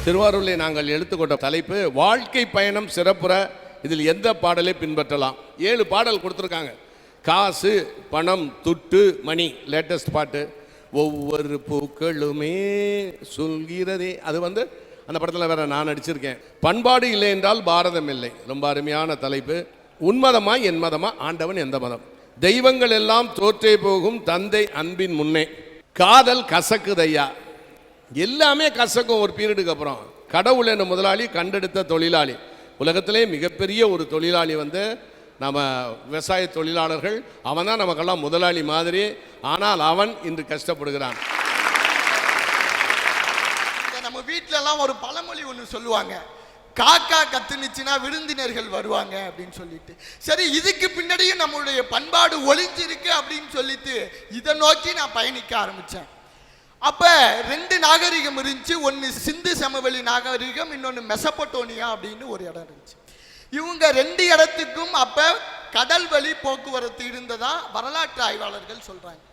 திருவாரூரில் நாங்கள் எடுத்துக்கொண்ட தலைப்பு வாழ்க்கை பயணம் சிறப்புற. இதில் எந்த பாடலை பின்பற்றலாம்? 7 பாடல் கொடுத்துருக்காங்க. காசு, பணம், துட்டு, மணி. லேட்டஸ்ட் பாட்டு ஒவ்வொரு பூக்களுமே சொல்கிறதே. அது அந்த படத்தில் வேற நான் நடிச்சிருக்கேன். பண்பாடு இல்லை என்றால் பாரதம் இல்லை. ரொம்ப அருமையான தலைப்பு. உன்மதமா என் மதமா, ஆண்டவன் எந்த மதம்? தெய்வங்கள் எல்லாம் தோற்றே போகும் தந்தை அன்பின் முன்னே. காதல் கசக்குதையா, எல்லாமே கசக்கும் ஒரு பீரியடுக்கு அப்புறம். கடவுள் என்ற முதலாளி கண்டெடுத்த தொழிலாளி. உலகத்திலே மிகப்பெரிய ஒரு தொழிலாளி நம்ம விவசாய தொழிலாளர்கள். அவன் தான் நமக்கெல்லாம் முதலாளி மாதிரி. ஆனால் அவன் இன்று கஷ்டப்படுகிறான். நம்ம வீட்டிலலாம் ஒரு பழமொழி ஒன்று சொல்லுவாங்க, காக்கா கத்துனுச்சுன்னா விருந்தினர்கள் வருவாங்க அப்படின்னு சொல்லிட்டு. சரி, இதுக்கு பின்னாடியும் நம்மளுடைய பண்பாடு ஒளிஞ்சிருக்கு அப்படின்னு சொல்லிட்டு இதை நோக்கி நான் பயணிக்க ஆரம்பித்தேன். அப்ப 2 நாகரிகம் இருந்துச்சு. ஒன்று சிந்து சமவெளி நாகரிகம், இன்னொன்று மெசபடோனியா அப்படின்னு ஒரு இடம் இருந்துச்சு. இவங்க 2 இடத்துக்கும் அப்ப கடல் வழி போக்குவரத்து இருந்ததா வரலாற்று ஆய்வாளர்கள் சொல்றாங்க.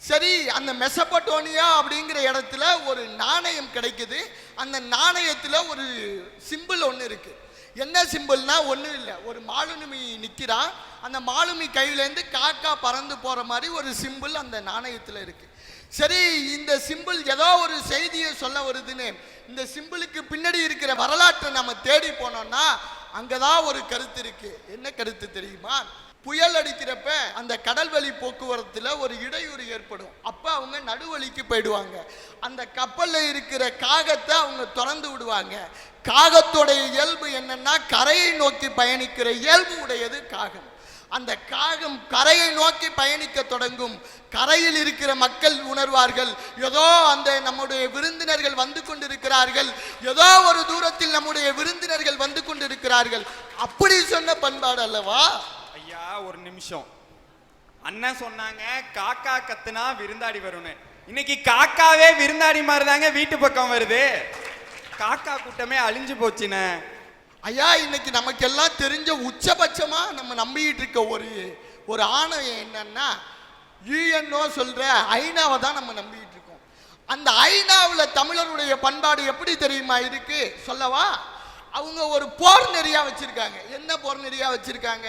சரி, அந்த மெசபடோனியா அப்படிங்கிற இடத்துல ஒரு நாணயம் கிடைக்குது. அந்த நாணயத்துல ஒரு சிம்பிள் ஒன்று இருக்கு. என்ன சிம்பிள்னா ஒன்றும் இல்லை, ஒரு மாலுமி நிற்கிறான். அந்த மாலுமி கையிலேருந்து காக்கா பறந்து போற மாதிரி ஒரு சிம்பிள் அந்த நாணயத்தில் இருக்கு. சரி, இந்த சிம்பிள் ஏதோ ஒரு செய்தியை சொல்ல வருதுன்னு இந்த சிம்பிளுக்கு பின்னாடி இருக்கிற வரலாற்றை நம்ம தேடி போனோம்னா அங்கதான் ஒரு கருத்து இருக்கு. என்ன கருத்து தெரியுமா? புயல் அடிக்கிறப்ப அந்த கடல்வழி போக்குவரத்துல ஒரு இடையூறு ஏற்படும். அப்ப அவங்க நடுவழிக்கு போயிடுவாங்க. அந்த கப்பல்ல இருக்கிற காகத்தை அவங்க திறந்து விடுவாங்க. காகத்தோடைய இயல்பு என்னன்னா கரையை நோக்கி பயணிக்கிற இயல்பு உடையது காகம். அந்த காகம் கரையை நோக்கி பயணிக்க தொடங்கும். கரையில் இருக்கிற மக்கள் உணர்வார்கள், ஏதோ அந்த நம்முடைய விருந்தினர்கள் வந்து கொண்டிருக்கிறார்கள், ஏதோ ஒரு தூரத்தில் நம்முடைய விருந்தினர்கள் வந்து கொண்டிருக்கிறார்கள். அப்படி சொன்ன பண்பாடு அல்லவா? ஐயா, ஒரு நிமிஷம். அண்ணன் சொன்னாங்க காக்கா கத்துனா விருந்தாடி வரும்னு. இன்னைக்கு காக்காவே விருந்தாடி மாதிரி தாங்க வீட்டு பக்கம் வருது. காக்கா கூட்டமே அழிஞ்சு போச்சுன்னு. ஐயா, இன்னைக்கு நமக்கு எல்லாம் தெரிஞ்ச உச்சபட்சமா நம்ம நம்பிக்கிட்டு இருக்க ஒரு ஆணையம் என்னன்னா யுஎன்ஓ சொல்ற ஐநாவை தான் நம்ம நம்பிக்கிட்டு இருக்கோம். அந்த ஐநாவில் தமிழருடைய பண்பாடு எப்படி தெரியுமா இருக்கு சொல்லவா? அவங்க ஒரு போர் நெறியா வச்சிருக்காங்க. என்ன போர் நெறியா வச்சிருக்காங்க?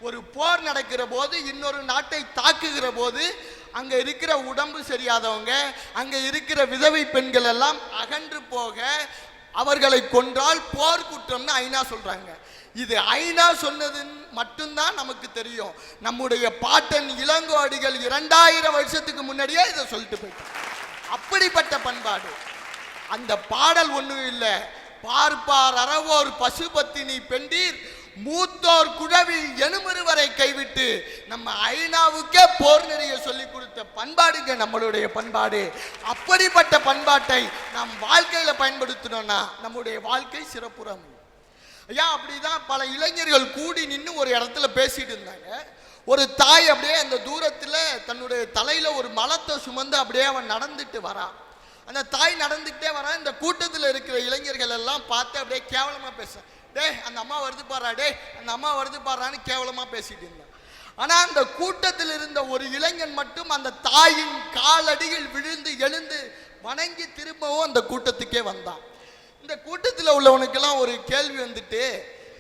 ஒரு போர் நடக்கிற போது, இன்னொரு நாட்டை தாக்குகிற போது அங்க இருக்கிற உடம்பு சரியாதவங்க, அங்க இருக்கிற விதவை பெண்கள் எல்லாம் அகன்று போக அவர்களை கொன்றால் போர் குற்றம்னு ஐநா சொல்றாங்க. இது ஐநா சொன்னதுன்னு மட்டும்தான் நமக்கு தெரியும். நம்முடைய பாட்டன் இளங்கோ அடிகள் 2000 வருஷத்துக்கு முன்னாடியே இதை சொல்லிட்டு போயிட்டாங்க. அப்படிப்பட்ட பண்பாடு. அந்த பாடல் ஒண்ணும் இல்லை. பார்ப்பார் அறவோர் பசுபத்தினி பெண்டீர் மூத்தோர் குழவி எனுமருவரை கைவிட்டு நம்ம ஐநாவுக்கே போர் நெறிய சொல்லி கொடுத்த பண்பாடுங்க நம்மளுடைய பண்பாடு. அப்படிப்பட்ட பண்பாட்டை நம் வாழ்க்கையில பயன்படுத்தணும்னா நம்முடைய வாழ்க்கை சிறப்புறம். ஐயா, அப்படிதான் பல இளைஞர்கள் கூடி நின்று ஒரு இடத்துல பேசிட்டு இருந்தாங்க. ஒரு தாய் அப்படியே அந்த தூரத்துல தன்னுடைய தலையில ஒரு மலத்தை சுமந்து அப்படியே அவன் நடந்துட்டு வரான். அந்த தாய் நடந்துகிட்டே வரான். இந்த கூட்டத்தில் இருக்கிற இளைஞர்கள் எல்லாம் பார்த்து அப்படியே கேவலமா பேச, டே அந்த அம்மா வருது பாரா, டே அந்த அம்மா வருது பாரான்னு கேவலமா பேசிட்டு இருந்தான். ஆனா அந்த கூட்டத்தில் இருந்த ஒரு இளைஞன் மட்டும் அந்த தாயின் காலடியில் விழுந்து எழுந்து வணங்கி திரும்பவும் அந்த கூட்டத்துக்கே வந்தான். இந்த கூட்டத்தில் உள்ளவனுக்கெல்லாம் ஒரு கேள்வி வந்துட்டு,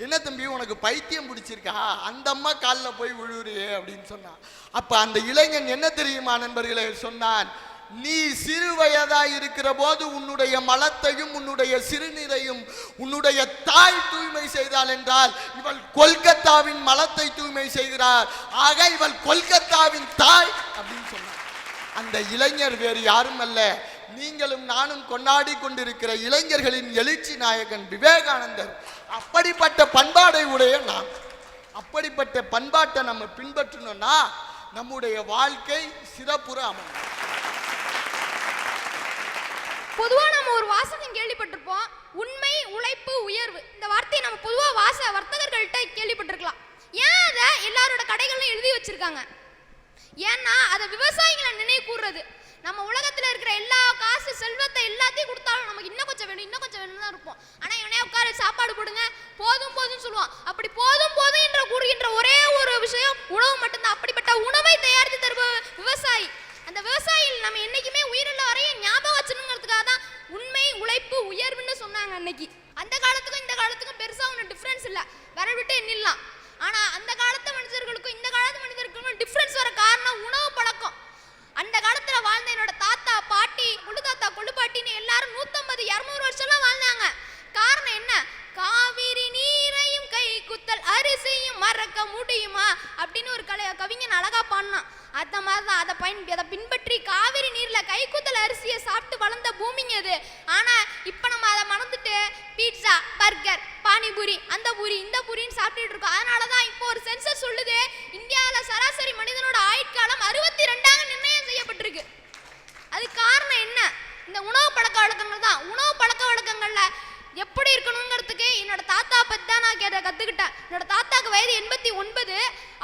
என்ன தம்பி உனக்கு பைத்தியம் பிடிச்சிருக்கா, அந்த அம்மா காலில் போய் விழுவுறியே அப்படின்னு சொன்னான். அப்ப அந்த இளைஞன் என்ன தெரியுமா நண்பர்களே சொன்னான்? நீ சிறு வயதா இருக்கிற போது உன்னுடைய மலத்தையும் உன்னுடைய சிறுநீரையும் உன்னுடைய தாய் தூய்மை செய்தாள் என்றால் இவள் கொல்கத்தாவின் மலத்தை தூய்மை செய்கிறார், ஆக இவள் கொல்கத்தாவின் தாய் அப்படின்னு சொன்னார். அந்த இளைஞர் வேறு யாரும் அல்ல, நீங்களும் நானும் கொண்டாடி கொண்டிருக்கிற இளைஞர்களின் எழுச்சி நாயகன் விவேகானந்தர். அப்படிப்பட்ட பண்பாடை உடைய நாம், அப்படிப்பட்ட பண்பாட்டை நம்ம பின்பற்றணும்னா நம்முடைய வாழ்க்கை சிறப்புற அமையும். பொதுவா நம்ம ஒரு வாசகம் கேள்விப்பட்டிருப்போம், உண்மை உழைப்பு உயர்வு. இந்த வார்த்தையை நம்ம பொதுவா வர்த்தகர்கள்ட்ட கேள்விப்பட்டிருக்கலாம். ஏன் அதை எல்லாரோட கடைகள்லாம் எழுதி வச்சிருக்காங்க? ஏன்னா அதை விவசாயிகளை நினைவு கூறுறது. நம்ம உலகத்துல இருக்கிற எல்லா காசு செல்வத்தை எல்லாத்தையும் கொடுத்தாலும் நமக்கு இன்னும் கொஞ்சம் வேணும் இன்னும் கொஞ்சம் வேணும் தான் இருப்போம். ஆனா இவனே உட்கார சாப்பாடு போடுங்க போதும் போதும் சொல்லுவான். அப்படி போதும் போதும் என்ற கூறுகின்ற ஒரே ஒரு விஷயம் உணவு மட்டும்தான். அப்படிப்பட்ட உணவை தயாரித்து தருவ விவசாயி. அந்த விவசாயிகள் நம்ம என்னைக்குமே உயிருள்ள வரையும் ஞாபகம் வச்சணுங்கிறதுக்காக தான் உண்மை உழைப்பு உயர்வுன்னு சொன்னாங்க. 150 200 வருஷம்லாம் வாழ்ந்தாங்க. காரணம் என்ன? காவிரி நீரையும் கை குத்தல் அரிசியும் மறக்க முடியுமா அப்படின்னு ஒரு கவிஞன் அழகா பாடினான். அந்த மாதிரி தான் அதை பின்பற்றி காவிரி நீர்ல கைக்குத்தல் அரிசியை சாப்பிட்டு வளர்ந்த பூமிங்க அது. ஆனா இப்ப நம்ம அதை மறந்துட்டு பீட்சா, பர்கர், பானிபூரி, அந்த பூரி இந்த பூரின்னு சாப்பிட்டுட்டு இருக்கோம். அதனாலதான் இப்போ ஒரு சென்சஸ் சொல்லுது, இந்தியாவில் சராசரி மனிதனோட ஆயுட்காலம் 62ஆக நிர்ணயம் செய்யப்பட்டிருக்கு. அது காரணம் என்ன? இந்த உணவு பழக்க வழக்கங்கள் தான். உணவு பழக்க வழக்கங்கள்ல எப்படி இருக்கணுங்கிறதுக்கு என்னோட தாத்தா பத்தி தான் நான் கத்துக்கிட்டேன். என்னோட தாத்தாக்கு வயது 89.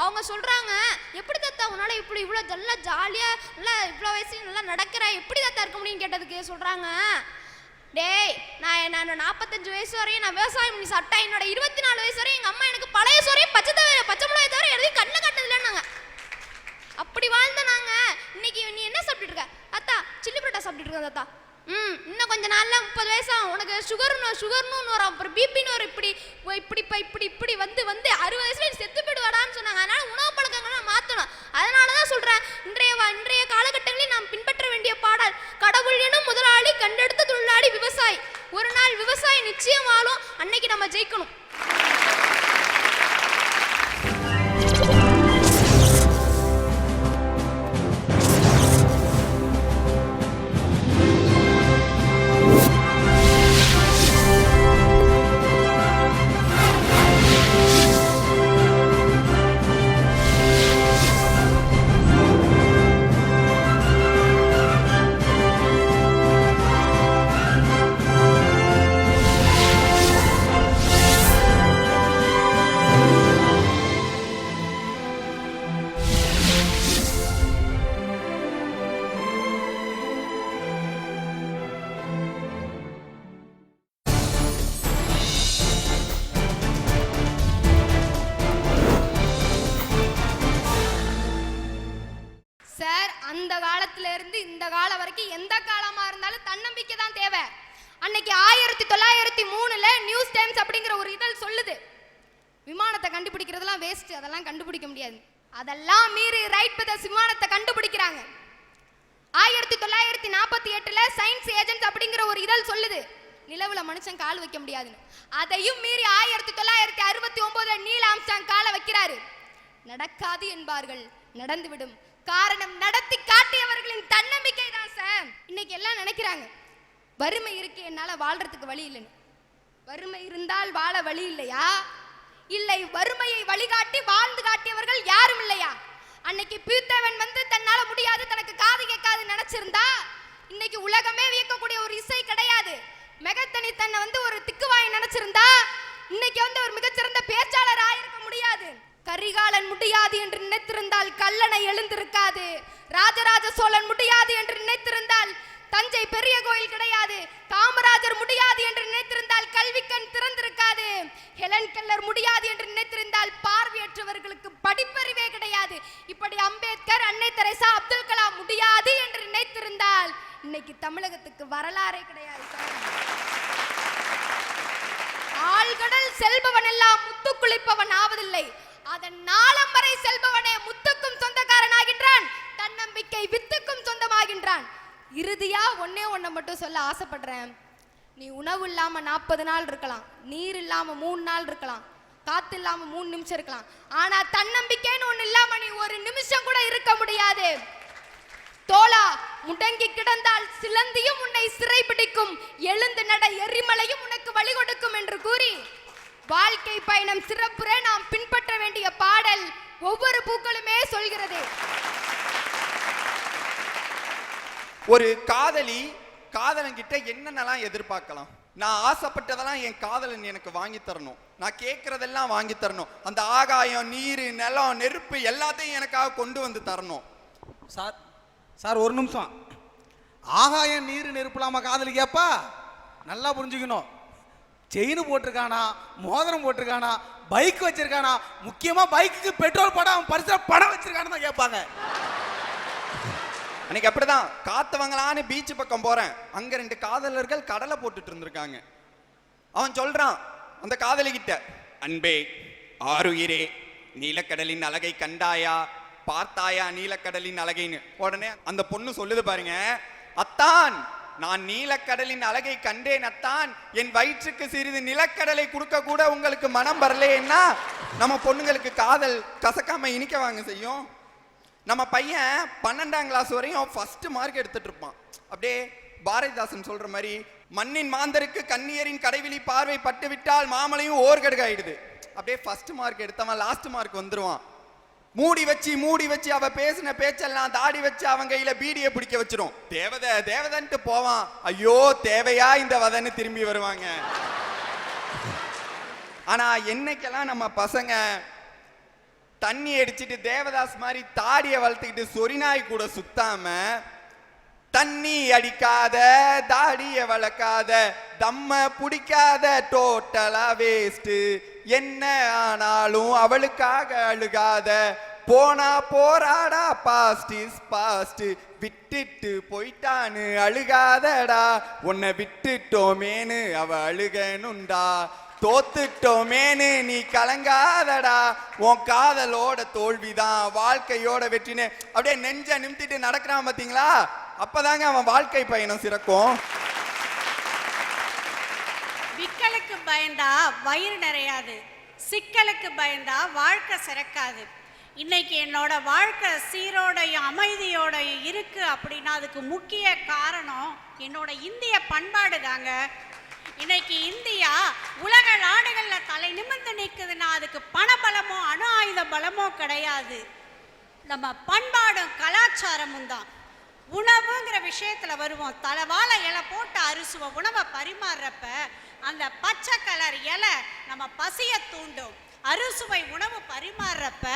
அவங்க சொல்றாங்க, எப்படி தாத்தா உன்னால இப்படி இவ்வளோ நல்லா ஜாலியா நல்லா இவ்வளோ வயசுல நல்லா நடக்கிற, எப்படி தாத்தா இருக்க முடியும்னு கேட்டதுக்கு சொல்றாங்க, டேய் நான் 45 வயசு வரையும் நான் விவசாயம் பண்ணி சாப்பிட்டேன். என்னோட 24 வயசு வரையும் எங்க அம்மா எனக்கு பழைய சோறையும் பச்சை மிளகாய் தவிர எதையும் கண்ணை காட்டதில்லைன்னாங்க. அப்படி வாழ்ந்த நாங்க இன்னைக்கு நீ என்ன சாப்பிட்டுட்டு இருக்க? தாத்தா சில்லி பரோட்டா சாப்பிட்டுட்டு இருக்க தாத்தா. இன்னும் கொஞ்ச நாள்ல 30 வயசாகும், உனக்கு சுகர்னு வரும், அப்புறம் பிபின்னு வரும், இப்படி வந்து 60 வயசுல செத்து போயிடுவாடான்னு சொன்னாங்க. அதனால உணவு பழக்கங்களை மாற்றணும். அதனாலதான் சொல்றேன், இன்றைய காலகட்டங்களில் நாம் பின்பற்ற வேண்டிய பாடல், கடவுள் எனும் முதலாளி கண்டெடுத்த தொழிலாளி விவசாயி. ஒரு நாள் விவசாயி நிச்சயம் வாழும், அன்னைக்கு நம்ம ஜெயிக்கணும். அந்த காலத்துல இருந்து இந்த காலம் வரைக்கும் எந்த காலமா இருந்தாலும் தன்னம்பிக்கை தான் தேவை. அன்னைக்கு 1903ல நியூஸ் டைம்ஸ் அப்படிங்கிற ஒரு இதழ் சொல்லுது, விமானத்தை கண்டுபிடிக்கிறதெல்லாம் வேஸ்ட், அதெல்லாம் கண்டுபிடிக்க முடியாது. அதெல்லாம் மீறி ரைட் பிரதர்ஸ் விமானத்தை கண்டுபிடிக்கிறாங்க. 1948ல சயின்ஸ் ஏஜென்ட்ஸ் அப்படிங்கிற ஒரு இதழ் சொல்லுது, நிலவுல மனுஷன் கால் வைக்க முடியாதுன்னு. அதையும் மீறி 1969ல நீல் ஆம்ஸ்ட்ராங் காலை வைக்கிறாரு. நடக்காது என்பார்கள், நடந்துவிடும். காரணம் நடத்தி காட்டியவர்களின் தன்னம்பிக்கை தான் சார். இன்னைக்கு எல்லாம் நினைக்கிறாங்க, வறுமை இருக்கு என்னால வாழ்றதுக்கு வழி இல்லைன்னு. வறுமை இருந்தால் வாழ வழி இல்லையா? இல்லை, வறுமையை வழிகாட்டி வாழ்ந்து காட்டியவர்கள் யாரும் இல்லையா? அன்னைக்கு பீத்தவன் வந்து தன்னால முடியாது, தனக்கு காது கேட்காது நினைச்சிருந்தா இன்னைக்கு உலகமே வியக்கக்கூடிய ஒரு இசை கிடையாது. மெகத்தனி தன்னை வந்து ஒரு திக்குவாய் நினைச்சிருந்தா இன்னைக்கு வந்து ஒரு மிகச்சிறந்த பேச்சாளர் ஆயிருக்க முடியாது. கரிகாலன் முடியாது என்று நினைத்திருந்தால் கல்லணை எழுந்திருக்காது. ராஜராஜ சோழன் முடியாது என்று நினைத்திருந்தால் தஞ்சை பெரிய கோயில் கிடையாது. காமராஜர் முடியாது என்று நினைத்திருந்தால் கல்விக்கண் திறந்திருக்காது. ஹெலன் கெல்லர் முடியாது என்று நினைத்திருந்தால் பார்வையற்றவர்களுக்கு படிப்பறிவே கிடையாது. இப்படி அம்பேத்கர், அன்னை தெரசா, அப்துல் கலாம் முடியாது என்று நினைத்திருந்தால் இன்னைக்கு தமிழகத்துக்கு வரலாறே கிடையாது. ஆழ்கடல் செல்பவன் எல்லாம் முத்து குளிப்பவன் ஆவதில்லை. அதன் நாளம் வரை செல்பவனே முத்துக்கும் சொந்தக்காரன் ஆகின்றான், தன்னம்பிக்கை வித்துக்கும் சொந்தமாகின்றான். இறுதியா ஒன்னே மட்டும் சொல்ல ஆசைப்படுறேன். நீ உணவு இல்லாம 40 நாள் இருக்கலாம், நீர் இல்லாம 3 நாள் இருக்கலாம், காத்து இல்லாம 3 நிமிஷம் இருக்கலாம். ஆனா தன்னம்பிக்கைன்னு ஒண்ணு இல்லாம நீ ஒரு நிமிஷம் கூட இருக்க முடியாது. தோளா, முடங்கி கிடந்தால் சிலந்தியும் உன்னை சிறை பிடிக்கும், எழுந்து நட எரிமலையும் உனக்கு வழி கொடுக்கும் என்று கூறி வாழ்க்கை பயணம் சிறப்புற நாம் பின்பற்ற வேண்டிய பாடல் ஒவ்வொரு பூக்களுமே சொல்கிறது. ஒரு காதலன் கிட்ட என்னென்னலாம் எதிர்பார்க்கலாம்? நான் ஆசைப்பட்டதெல்லாம் என் காதலன் எனக்கு வாங்கி தரணும், நான் கேட்கறதெல்லாம் வாங்கி தரணும், அந்த ஆகாயம், நீர், நிலம், நெருப்பு எல்லாத்தையும் எனக்காக கொண்டு வந்து தரணும். சார் ஒரு நிமிஷம். ஆகாயம், நீர், நெருப்புலாமா காதலி கேப்பா? நல்லா புரிஞ்சுக்கணும். செயின் போட்டிருக்கானா, மோதிரம் போட்டிருக்கானா, பைக் வச்சிருக்கானா, முக்கியமா பைக்குக்கு பெட்ரோல் போட அவன் பரிசுல பணம் வச்சிருக்கானு தான் கேட்பாங்க. அன்னைக்கு அப்படிதான் காத்தவங்களான்னு பீச் பக்கம் போறேன், அங்க 2 காதலர்கள் கடலை போட்டுட்டு இருந்திருக்காங்க. அவன் சொல்றான் அந்த காதலி கிட்ட, அன்பே ஆருயிரே, நீலக்கடலின் அழகை கண்டாயா, பார்த்தாயா நீலக்கடலின் அழகைன்னு. உடனே அந்த பொண்ணு சொல்லுது பாருங்க, அத்தான் நான் நீலக்கடலின் அழகை கண்டேனத்தான் என் வயிற்றுக்கு சிறிது நிலக்கடலை கொடுக்க கூட உங்களுக்கு மனம் வரலைன்னா நம்ம பொண்ணுங்களுக்கு காதல் கசக்காம இனிக்க வாங்க செய்யும். நம்ம பையன் 12ஆம் கிளாஸ் வரையும் ஃபர்ஸ்ட் மார்க் எடுத்துட்டு இருப்பான். அப்படியே பாரதிதாசன் சொல்ற மாதிரி மண்ணின் மாந்தருக்கு கண்ணியரின் கடைவிழி பார்வை பட்டு விட்டால் மாமலையும் ஓர்கடுக ஆயிடுது. அப்படியே ஃபர்ஸ்ட் மார்க் எடுத்தவன் லாஸ்ட் மார்க் வந்துருவான். மூடி வச்சு அவ பேசின பேச்செல்லாம் தாடி வச்சு அவன் கையில பீடியை பிடிக்க வச்சிரும். தேவதன்ட்டு போவான். ஐயோ தேவையா இந்த வதன்னு திரும்பி வருவாங்க. ஆனா என்னைக்கெல்லாம் நம்ம பசங்க தண்ணி அடிச்சிட்டு தேவதாஸ் மாதிரி தாடிய வளர்த்துக்கிட்டு சொரிநாய் கூட சுத்தாம தண்ணி அடிக்காத தாடிய வளர்க்காத தம்ம பிடிக்காத டோட்டலா வேஸ்ட் என்ன ஆனாலும் அவளுக்காக அழுகாத போனா போராடா பாஸ்ட் இஸ் பாஸ்ட் விட்டுட்டு போயிட்டான்னு அழுகாதடா உன்னை விட்டுட்டோமேனு அவ அழுகனுண்டா தோத்துட்டோமேனு நீ கலங்காதடா உன் காதலோட தோல்விதான் வாழ்க்கையோட வெற்றின்னு அப்படியே நெஞ்ச நிமித்திட்டு நடக்கிறான் பாத்தீங்களா? அப்பதாங்க அவன் வாழ்க்கை பயணம் சிறக்கும். விக்கலுக்கு பயந்தா வயிறு நிறையாது, சிக்கலுக்கு பயந்தா வாழ்க்கை சிறக்காது. இன்னைக்கு என்னோட வாழ்க்கை சீரோடையும் அமைதியோடையும் இருக்கு அப்படின்னா அதுக்கு முக்கிய காரணம் என்னோட இந்திய பண்பாடு தாங்க. இன்னைக்கு இந்தியா உலக நாடுகள்ல தலை நிமிர்ந்து நிற்குதுன்னா அதுக்கு பணபலமோ அணு ஆயுத பலமோ கிடையாது, நம்ம பண்பாடும் கலாச்சாரமும் தான். உணவுங்கிற விஷயத்துல வருவோம். தலைவாழை இலை போட்டு அரிசுவ உணவை பரிமாறுறப்ப அந்த பச்சை கலர் இலை நம்ம பசிய தூண்டும். அறுசுவை உணவு பரிமாறுறப்ப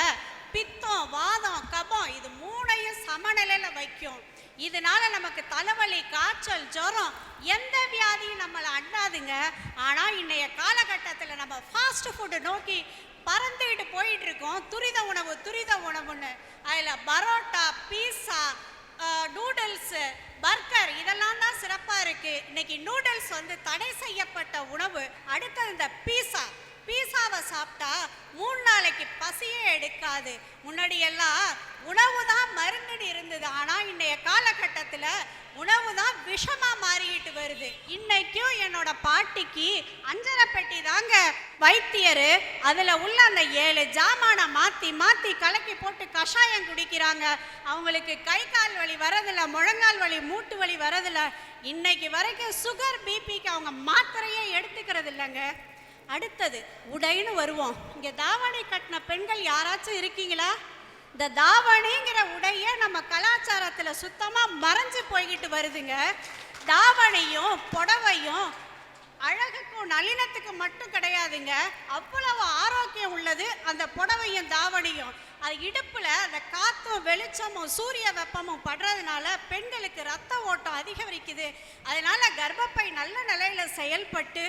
பித்தம் வாதம் கபம் இது மூணையும் சமநிலையில வைக்கும். இதனால நமக்கு தலைவலி காய்ச்சல் ஜுரம் எந்த வியாதியும் நம்மளை அண்டாதுங்க. ஆனா இன்றைய காலகட்டத்தில் நம்ம ஃபாஸ்ட் ஃபுட்டு நோக்கி பறந்துக்கிட்டு போயிட்டு இருக்கோம். துரித உணவுன்னு அதில் பரோட்டா பீஸா நூடுல்ஸ் பர்கர் இதெல்லாம் தான் சிறப்பாக இருக்கு. இன்னைக்கு நூடுல்ஸ் வந்து தடை செய்யப்பட்ட உணவு. அடுத்தது இந்த பீஸாவை சாப்பிட்டா 3 நாளைக்கு பசியே எடுக்காது. முன்னாடி எல்லாம் உணவு தான் மருந்துன்னு இருந்தது. ஆனால் இன்றைய காலகட்டத்தில் உணவு தான் விஷமாக மாறிக்கிட்டு வருது. இன்னைக்கும் என்னோட பாட்டிக்கு அஞ்சரை பெட்டி தாங்க வைத்தியர். அதில் உள்ள அந்த 7 ஜாமானை மாற்றி கலக்கி போட்டு கஷாயம் குடிக்கிறாங்க. அவங்களுக்கு கை கால் வலி வரதில்லை, முழங்கால் வலி மூட்டு வலி வரதில்லை. இன்னைக்கு வரைக்கும் சுகர் பிபிக்கு அவங்க மாத்திரையே எடுத்துக்கிறது இல்லைங்க. அடுத்தது உடைன்னு வருவோம். இங்கே தாவணி கட்டின பெண்கள் யாராச்சும் இருக்கீங்களா? இந்த தாவணிங்கிற உடைய நம்ம கலாச்சாரத்தில் சுத்தமாக மறைஞ்சு போய்கிட்டு வருதுங்க. தாவணியும் புடவையும் அழகுக்கும் நளினத்துக்கு மட்டும் கிடையாதுங்க, அவ்வளவு ஆரோக்கியம் உள்ளது அந்த புடவையும் தாவணியும். அது இடுப்புல அந்த காத்தும் வெளிச்சமும் சூரிய வெப்பமும் படுறதுனால பெண்களுக்கு ரத்த ஓட்டம் அதிகரிக்குது. அதனால கர்ப்பப்பை நல்ல நிலையில செயல்பட்டு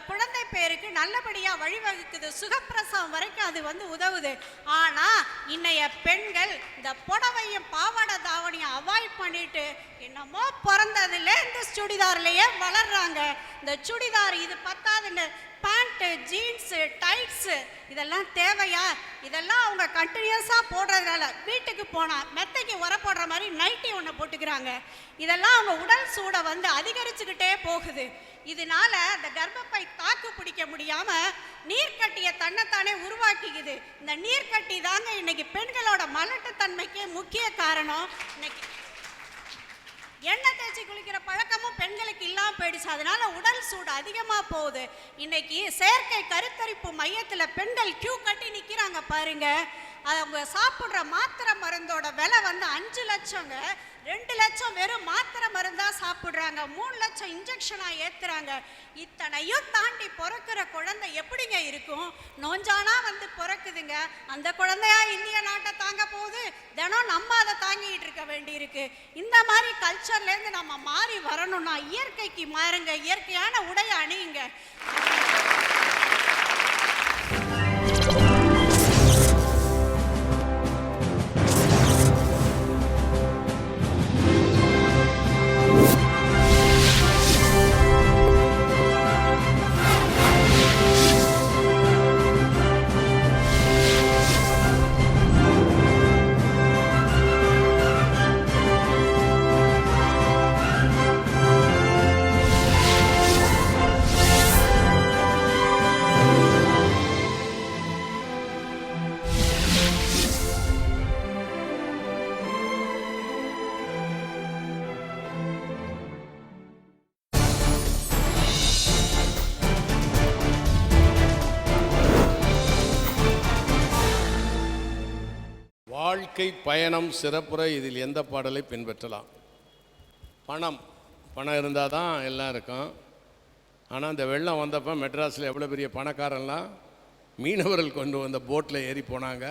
குழந்தை பேருக்கு நல்லபடியாக வழிவகுக்குது. சுகப்பிரசவம் வரைக்கும் அது வந்து உதவுது. ஆனால் இன்னைய பெண்கள் இந்த புடவையும் பாவாடை தாவணியும் அவாய்ட் பண்ணிட்டு என்னமோ பிறந்ததுல இந்த சுடிதார்லேயே வளர்றாங்க. இந்த சுடிதார் இது பத்தாதுன்னு பேண்ட்டு ஜீன்ஸு டைட்ஸு இதெல்லாம் தேவையா? இதெல்லாம் அவங்க கண்டினியூஸாக போடுறதுனால வீட்டுக்கு போனால் மெத்தைக்கு உர போடுற மாதிரி நைட்டி ஒன்று போட்டுக்கிறாங்க. இதெல்லாம் அவங்க உடல் சூடை வந்து அதிகரிச்சுக்கிட்டே போகுது. இதனால அந்த கர்ப்பப்பை தாக்கு பிடிக்க முடியாமல் நீர்க்கட்டியை தன்னைத்தானே உருவாக்கிக்குது. இந்த நீர்க்கட்டி தாங்க இன்னைக்கு பெண்களோட மலட்டுத்தன்மைக்கே முக்கிய காரணம். இன்னைக்கு எண்ணெய் தேய்ச்சி குளிக்கிற பழக்கமும் பெண்களுக்கு இல்லாமல் போயிடுச்சு. அதனால உடல் சூடு அதிகமாக போகுது. இன்னைக்கு செயற்கை கருத்தரிப்பு மையத்தில் பெண்கள் கியூ கட்டி நிற்கிறாங்க பாருங்க. அவங்க சாப்பிட்ற மாத்திரை மருந்தோட விலை வந்து 5 லட்சங்க. 2 லட்சம் வெறும் மாத்திரை மருந்தா சாப்பிட்றாங்க, 3 லட்சம் இன்ஜெக்ஷனா ஏத்துறாங்க. இத்தனையும் தாண்டி பிறக்கிற குழந்தை எப்படிங்க இருக்கும்? நோஞ்சானா வந்து பிறக்குதுங்க. அந்த குழந்தையா இந்திய நாட்டை தாங்க போகுது, தினம் நம்ம அதை தாங்கிட்டு இருக்க வேண்டி இருக்கு. இந்த மாதிரி கல்ச்சர்ல இருந்து நம்ம மாறி வரணும்னா இயற்கைக்கு மாறுங்க, இயற்கையான உடைய அணியுங்க. வாழ்க்கை பயணம் சிறப்புற இதில் எந்த பாடலை பின்பற்றலாம்? பணம் இருந்தால் தான் எல்லாம் இருக்கும். ஆனால் இந்த வெள்ளம் வந்தப்போ மெட்ராஸில் எவ்வளோ பெரிய பணக்காரன்லாம் மீனவர்கள் கொண்டு வந்த போட்டில் ஏறி போனாங்க,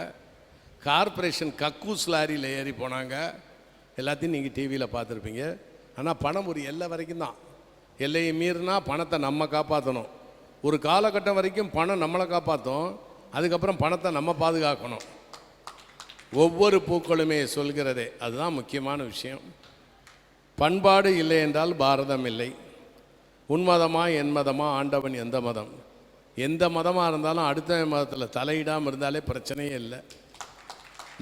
கார்ப்பரேஷன் கக்கூஸ் லாரியில் ஏறி போனாங்க. எல்லாத்தையும் நீங்கள் டிவியில் பார்த்துருப்பீங்க. ஆனால் பணம் ஒரு எல்லை வரைக்கும் தான். எல்லையை மீறினா பணத்தை நம்ம காப்பாற்றணும். ஒரு காலகட்டம் வரைக்கும் பணம் நம்மளை காப்பாற்றும், அதுக்கப்புறம் பணத்தை நம்ம பாதுகாக்கணும். ஒவ்வொரு பூக்களுமே சொல்கிறதே அதுதான் முக்கியமான விஷயம். பண்பாடு இல்லை என்றால் பாரதம் இல்லை. உன் மதமா என் மதமா, ஆண்டவன் எந்த மதம், எந்த மதமாக இருந்தாலும் அடுத்த மதத்தில் தலையிடாமல் இருந்தாலே பிரச்சனையே இல்லை.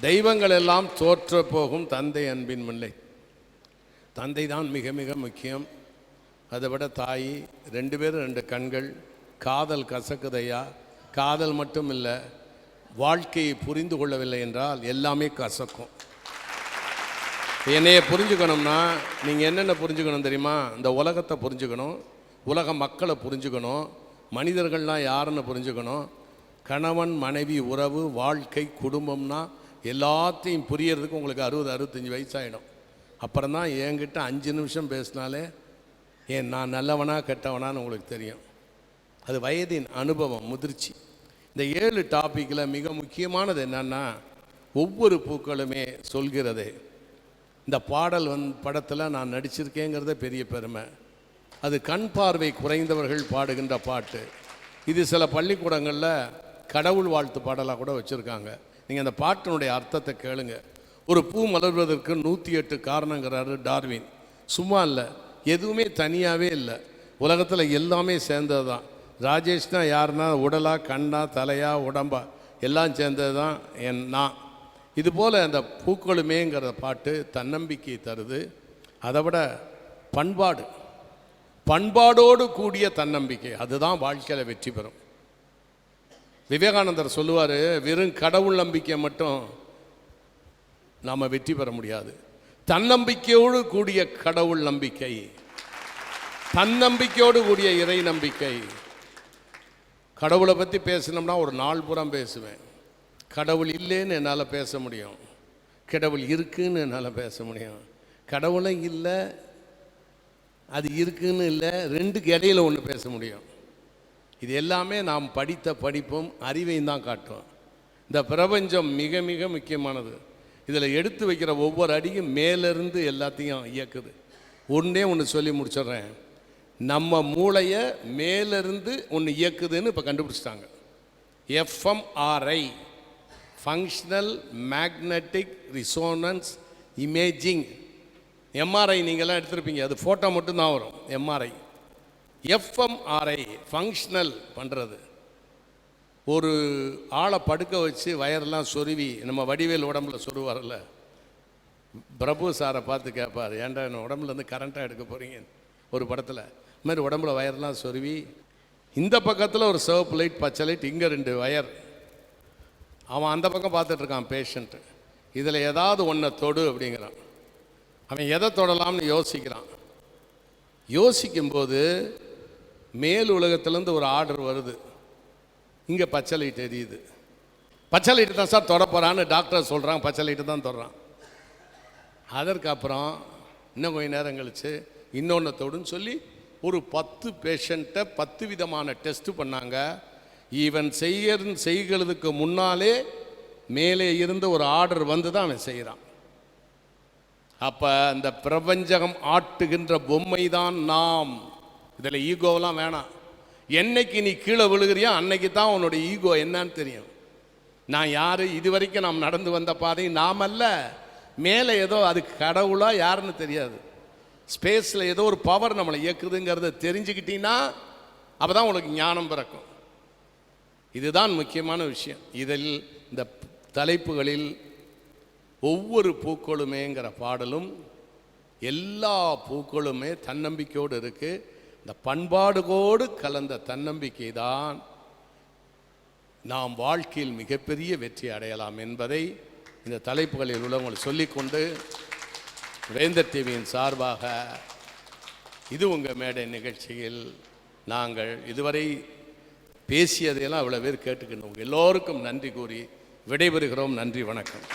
தெய்வங்கள் எல்லாம் தோற்று போகும், தந்தை அன்பின் முல்லை. தந்தை தான் மிக மிக முக்கியம். அதை விட தாய், 2 பேரும் 2 கண்கள். காதல் கசக்குதையா? காதல் மட்டும் இல்லை, வாழ்க்கையை புரிந்து கொள்ளவில்லை என்றால் எல்லாமே கசக்கும். என்னைய புரிஞ்சுக்கணும்னா நீங்கள் என்னென்ன புரிஞ்சுக்கணும் தெரியுமா? இந்த உலகத்தை புரிஞ்சுக்கணும், உலக மக்களை புரிஞ்சுக்கணும், மனிதர்கள்லாம் யாருன்னு புரிஞ்சுக்கணும். கணவன் மனைவி உறவு, வாழ்க்கை, குடும்பம்னா எல்லாத்தையும் புரியறதுக்கு உங்களுக்கு 60-65 வயசாகிடும். அப்புறம் தான் என்கிட்ட 5 நிமிஷம் பேசினாலே நான் நல்லவனா கெட்டவனான்னு உங்களுக்கு தெரியும். அது வயதின் அனுபவம், முதிர்ச்சி. இந்த 7 டாப்பிக்கில் மிக முக்கியமானது என்னன்னா, ஒவ்வொரு பூக்களுமே சொல்கிறதே. இந்த பாடல் படத்தில் நான் நடிச்சிருக்கேங்கிறத பெரிய பெருமை. அது கண் பார்வை குறைந்தவர்கள் பாடுகின்ற பாட்டு. இது சில பள்ளிக்கூடங்களில் கடவுள் வாழ்த்து பாடலாக கூட வச்சுருக்காங்க. நீங்கள் அந்த பாட்டினுடைய அர்த்தத்தை கேளுங்க. ஒரு பூ மலர்வதற்கு 108 காரணங்கிறாரு டார்வின். சும்மா இல்லை, எதுவுமே தனியாகவே இல்லை, உலகத்தில் எல்லாமே சேர்ந்தது தான். ராஜேஷ்னா யாருன்னா உடலா, கண்ணா, தலையா, உடம்பா எல்லாம் சேர்ந்தது தான் நான். இதுபோல் அந்த பூக்களுமேங்கிற பாட்டு தன்னம்பிக்கை தருது. அதை விட பண்பாடோடு கூடிய தன்னம்பிக்கை, அதுதான் வாழ்க்கையில் வெற்றி பெறும். விவேகானந்தர் சொல்லுவார், வெறும் கடவுள் நம்பிக்கை மட்டும் நாம் வெற்றி பெற முடியாது. தன்னம்பிக்கையோடு கூடிய கடவுள் நம்பிக்கை, தன்னம்பிக்கையோடு கூடிய இறை நம்பிக்கை. கடவுளை பற்றி பேசினோம்னா ஒரு நாள் புறம் பேசுவேன். கடவுள் இல்லைன்னு என்னால் பேச முடியும், கடவுள் இருக்குன்னு என்னால் பேச முடியும். கடவுளும் இல்லை, அது இருக்குன்னு இல்லை, 2க்கு இடையில ஒன்று பேச முடியும். இது எல்லாமே நாம் படித்த படிப்பும் அறிவையும் தான் காட்டும். இந்த பிரபஞ்சம் மிக மிக முக்கியமானது. இதில் எடுத்து வைக்கிற ஒவ்வொரு அடியும் மேலிருந்து எல்லாத்தையும் இயக்குது. ஒன்று சொல்லி முடிச்சிடுறேன். நம்ம மூளையை மேலிருந்து ஒன்று இயக்குதுன்னு இப்போ கண்டுபிடிச்சிட்டாங்க. FMRI, functional magnetic resonance imaging. MRI நீங்கள்லாம் எடுத்துருப்பீங்க, அது ஃபோட்டோ மட்டும்தான் வரும். MRI, FMRI ஃபங்க்ஷனல் பண்ணுறது. ஒரு ஆளை படுக்க வச்சு வயரெல்லாம் சொருவி, நம்ம வடிவேல் உடம்புல சொருவார்ல, பிரபு சாரை பார்த்து கேட்பார், ஏன்டா என்ன உடம்புலேருந்து கரண்ட்டாக எடுக்க போகிறீங்க ஒரு படத்தில். இது மாதிரி உடம்புல வயர்லாம் சொருவி, இந்த பக்கத்தில் ஒரு சிவப்பு லைட், பச்சை லைட், இங்கே 2 வயர். அவன் அந்த பக்கம் பார்த்துட்ருக்கான் பேஷண்ட்டு. இதில் ஏதாவது ஒன்றை தொடு அப்படிங்கிறான். அவன் எதை தொடலாம்னு யோசிக்கிறான். யோசிக்கும்போது மேல் உலகத்துலேருந்து ஒரு ஆர்டர் வருது, இங்கே பச்சை லைட் எரியுது. பச்சை லைட்டு தான் சார் தொட போகிறான்னு டாக்டர் சொல்கிறான், பச்சை லைட்டு தான் தொடுறான். அதற்கப்புறம் இன்னும் கொஞ்சம் நேரம் கழித்து இன்னொன்று தொடுன்னு சொல்லி ஒரு 10 பேஷண்ட்டை 10 விதமான டெஸ்ட்டு பண்ணாங்க. ஈவன் செய்கிறதுக்கு முன்னாலே மேலே இருந்து ஒரு ஆர்டர் வந்து தான் அவன் செய்கிறான். அப்போ அந்த பிரபஞ்சம் ஆட்டுகின்ற பொம்மை தான் நாம். இதில் ஈகோவெலாம் வேணாம். என்னைக்கு நீ கீழே விழுகிறியோ அன்னைக்கு தான் உன்னோட ஈகோ என்னன்னு தெரியும். நான் யார், இது வரைக்கும் நாம் நடந்து வந்த பாதை நாம் அல்ல, மேலே ஏதோ அது கடவுளா யாருன்னு தெரியாது, ஸ்பேஸில் ஏதோ ஒரு பவர் நம்மளை இயக்குதுங்கிறத தெரிஞ்சுக்கிட்டீங்கன்னா அப்போ தான் உங்களுக்கு ஞானம் பிறக்கும். இதுதான் முக்கியமான விஷயம். இதில் இந்த தலைப்புகளில் ஒவ்வொரு பூக்களுமேங்கிற பாடலும் எல்லா பூக்களுமே தன்னம்பிக்கையோடு இருக்குது. இந்த பண்பாடுகோடு கலந்த தன்னம்பிக்கை தான் நாம் வாழ்க்கையில் மிகப்பெரிய வெற்றி அடையலாம் என்பதை இந்த தலைப்புகளில் உள்ளவங்களை சொல்லிக்கொண்டு, வேந்தர் டிவியின் சார்பாக இது உங்கள் மேடை நிகழ்ச்சியில் நாங்கள் இதுவரை பேசியதையெல்லாம் அவ்வளோ பேர் கேட்டுக்கணும். எல்லோருக்கும் நன்றி கூறி விடைபெறுகிறோம். நன்றி, வணக்கம்.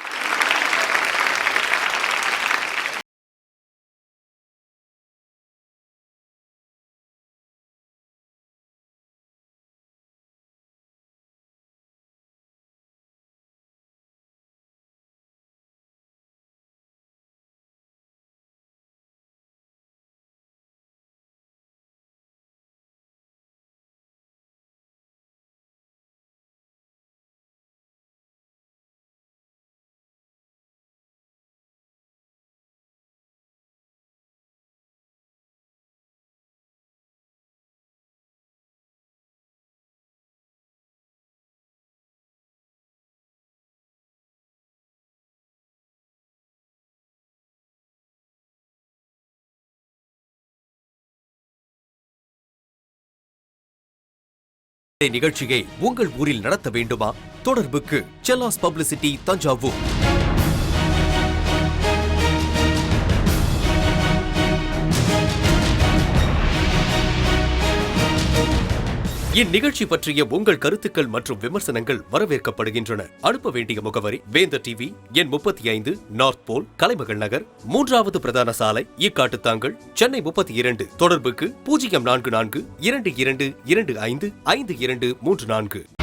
நிகழ்ச்சியை உங்கள் ஊரில் நடத்த வேண்டுமா? தொடர்புக்கு செல்லாஸ் பப்ளிசிட்டி, தஞ்சாவூர். இந்நிகழ்ச்சி பற்றிய உங்கள் கருத்துக்கள் மற்றும் விமர்சனங்கள் வரவேற்கப்படுகின்றன. அனுப்ப வேண்டிய முகவரி: வேந்தர் டிவி, எண் 35, நார்த் போல், கலைமகள் நகர், 3வது பிரதான சாலை, ஈக்காட்டுத்தாங்கல், சென்னை 32. தொடர்புக்கு 044222255234.